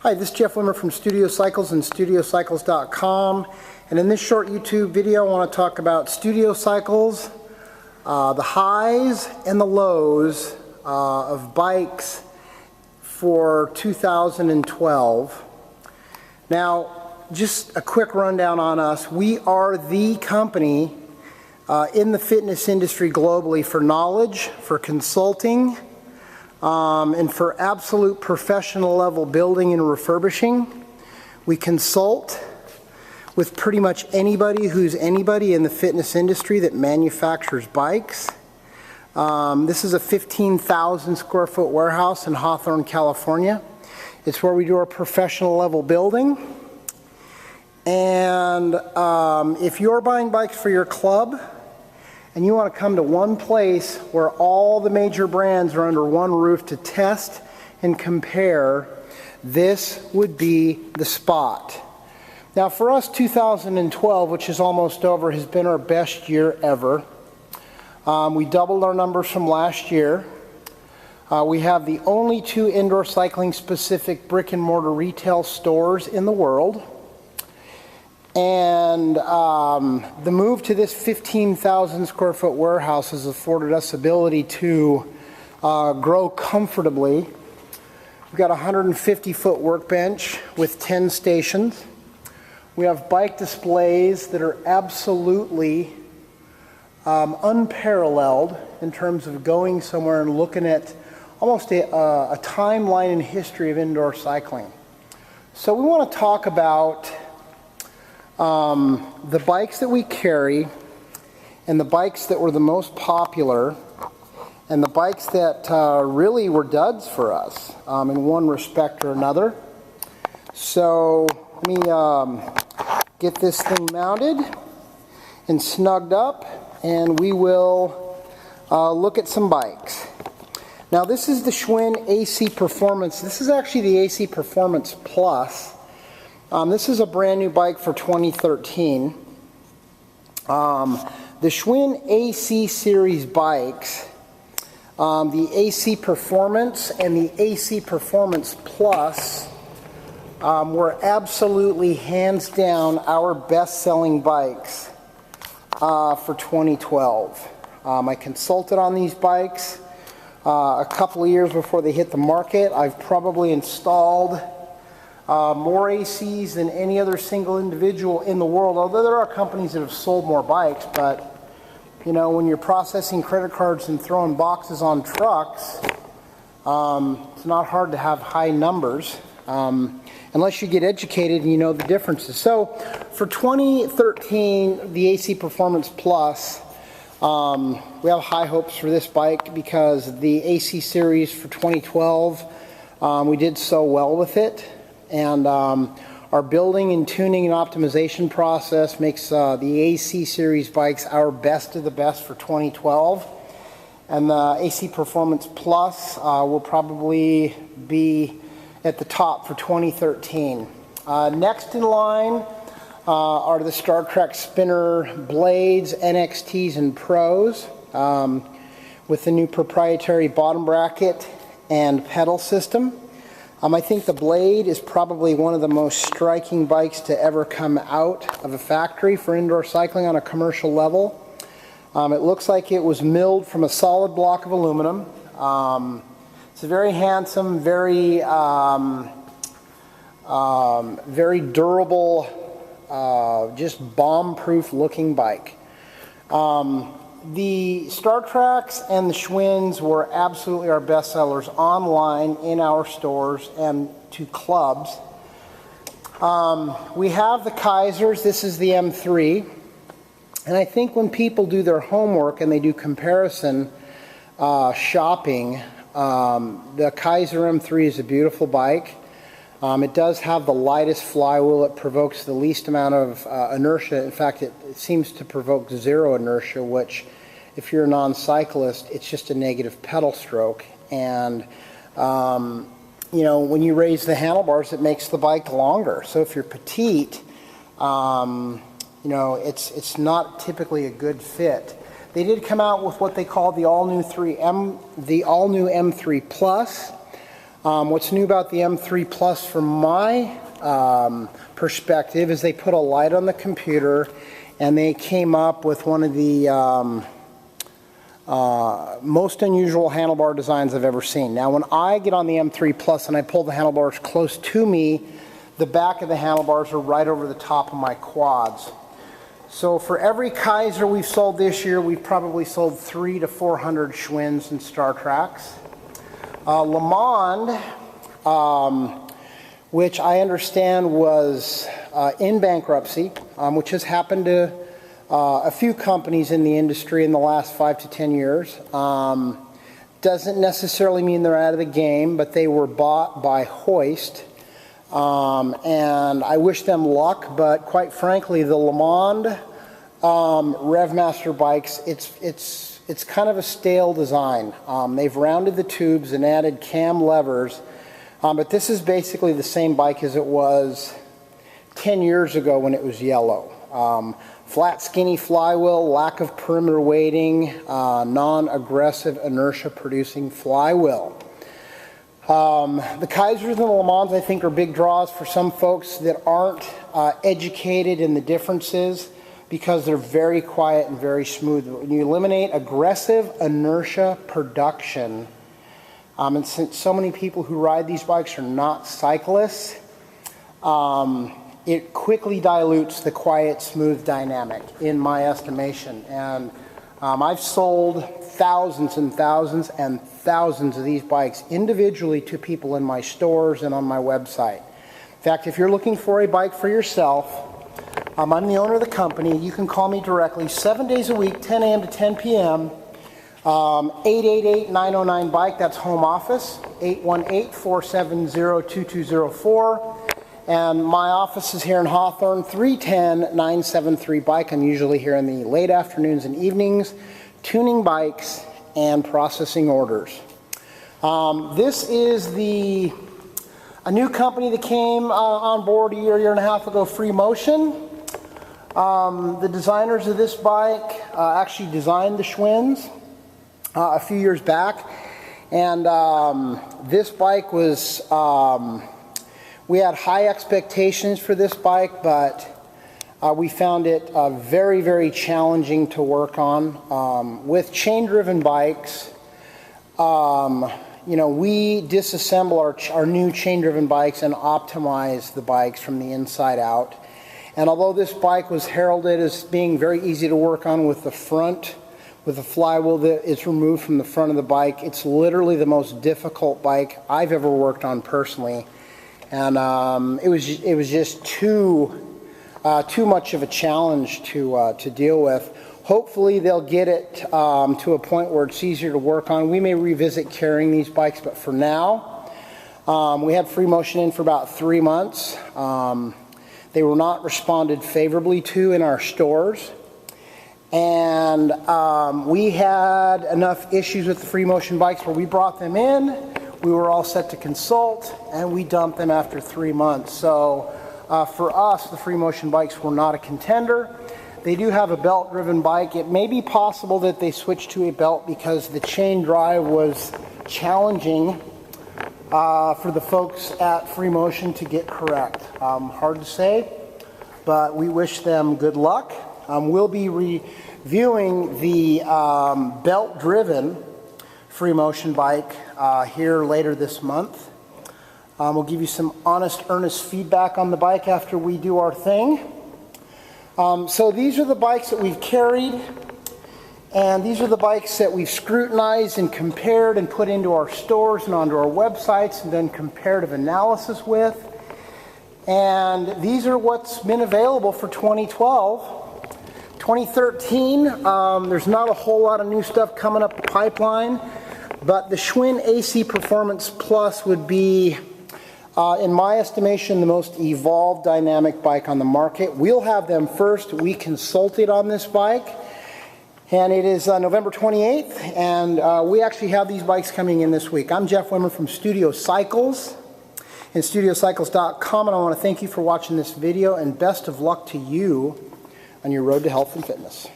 Hi, this is Jeff Wimmer from Studio Cycles and StudioCycles.com, and in this short YouTube video I want to talk about Studio Cycles, the highs and the lows of bikes for 2012. Now, just a quick rundown on us. We are the company in the fitness industry globally for knowledge, for consulting, and for absolute professional level building and refurbishing. We consult with pretty much anybody who's anybody in the fitness industry that manufactures bikes. This is a 15,000 square foot warehouse in Hawthorne, California. It's where we do our professional level building. And if you're buying bikes for your club, and you want to come to one place where all the major brands are under one roof to test and compare, this would be the spot. Now for us, 2012, which is almost over, has been our best year ever. We doubled our numbers from last year. We have the only 2 indoor cycling specific brick and mortar retail stores in the world. And the move to this 15,000 square foot warehouse has afforded us ability to grow comfortably. We've got a 150-foot workbench with 10 stations. We have bike displays that are absolutely unparalleled in terms of going somewhere and looking at almost a timeline and history of indoor cycling. So we want to talk about the bikes that we carry, and the bikes that were the most popular, and the bikes that really were duds for us in one respect or another. So let me get this thing mounted and snugged up, and we will look at some bikes. Now this is the Schwinn AC Performance. This is actually the AC Performance Plus. This is a brand new bike for 2013. The Schwinn AC series bikes, the AC Performance and the AC Performance Plus, were absolutely hands down our best-selling bikes for 2012. I consulted on these bikes a couple of years before they hit the market. I've probably installed more ACs than any other single individual in the world, although there are companies that have sold more bikes. But you know, when you're processing credit cards and throwing boxes on trucks, it's not hard to have high numbers unless you get educated and you know the differences. So for 2013, the AC Performance Plus, we have high hopes for this bike because the AC series for 2012, we did so well with it. And our building and tuning and optimization process makes the AC series bikes our best of the best for 2012. And the AC Performance Plus will probably be at the top for 2013. Next in line are the Star Trek Spinner Blades, NXTs, and Pros with the new proprietary bottom bracket and pedal system. I think the Blade is probably one of the most striking bikes to ever come out of a factory for indoor cycling on a commercial level. It looks like it was milled from a solid block of aluminum. It's a very handsome, very durable, just bomb-proof looking bike. The Star Treks and the Schwinns were absolutely our best sellers online, in our stores, and to clubs. We have the Kaisers. This is the M3. And I think when people do their homework and they do comparison shopping, the Kaiser M3 is a beautiful bike. It does have the lightest flywheel. It provokes the least amount of inertia. In fact, it seems to provoke zero inertia, which, if you're a non-cyclist, it's just a negative pedal stroke. And you know, when you raise the handlebars, it makes the bike longer. So if you're petite, you know, it's not typically a good fit. They did come out with what they call the all-new M3 Plus. What's new about the M3 Plus from my perspective is they put a light on the computer and they came up with one of the most unusual handlebar designs I've ever seen. Now when I get on the M3 Plus and I pull the handlebars close to me, the back of the handlebars are right over the top of my quads. So for every Kaiser we've sold this year, we've probably sold 300 to 400 Schwinns and Star Treks. Le Monde, which I understand was in bankruptcy, which has happened to a few companies in the industry in the last 5 to 10 years. Doesn't necessarily mean they're out of the game, but they were bought by Hoist. And I wish them luck, but quite frankly, the Le Monde RevMaster bikes, it's kind of a stale design. They've rounded the tubes and added cam levers, but this is basically the same bike as it was 10 years ago when it was yellow. Flat, skinny flywheel, lack of perimeter weighting, non-aggressive inertia-producing flywheel. The Kaisers and the Le Monds, I think, are big draws for some folks that aren't educated in the differences because they're very quiet and very smooth. When you eliminate aggressive inertia production, and since so many people who ride these bikes are not cyclists, it quickly dilutes the quiet, smooth dynamic, in my estimation. And I've sold thousands and thousands and thousands of these bikes individually to people in my stores and on my website. In fact, if you're looking for a bike for yourself, I'm the owner of the company. You can call me directly 7 days a week, 10 a.m. to 10 p.m. 888-909-BIKE, that's home office, 818-470-2204. And my office is here in Hawthorne, 310-973-BIKE. I'm usually here in the late afternoons and evenings, tuning bikes and processing orders. This is a new company that came on board a year and a half ago, Free Motion. The designers of this bike actually designed the Schwinns a few years back. And this bike was... we had high expectations for this bike, but we found it very, very challenging to work on. With chain-driven bikes, you know, we disassemble our new chain-driven bikes and optimize the bikes from the inside out. And although this bike was heralded as being very easy to work on with the front, with the flywheel that is removed from the front of the bike, it's literally the most difficult bike I've ever worked on personally. And it was just too much of a challenge to deal with. Hopefully they'll get it to a point where it's easier to work on. We may revisit carrying these bikes, but for now, we had Free Motion in for about 3 months. They were not responded favorably to in our stores. And we had enough issues with the Free Motion bikes where we brought them in. We were all set to consult, and we dumped them after 3 months. So for us, the Free Motion bikes were not a contender. They do have a belt-driven bike. It may be possible that they switched to a belt because the chain drive was challenging for the folks at Free Motion to get correct. Hard to say, but we wish them good luck. We'll be reviewing the belt-driven Free Motion bike here later this month. We'll give you some honest, earnest feedback on the bike after we do our thing. So these are the bikes that we've carried, and these are the bikes that we've scrutinized and compared and put into our stores and onto our websites and done comparative analysis with. And these are what's been available for 2012. 2013, there's not a whole lot of new stuff coming up the pipeline, but the Schwinn AC Performance Plus would be, in my estimation, the most evolved dynamic bike on the market. We'll have them first. We consulted on this bike, and it is November 28th, and we actually have these bikes coming in this week. I'm Jeff Wimmer from Studio Cycles and StudioCycles.com, and I want to thank you for watching this video, and best of luck to you on your road to health and fitness.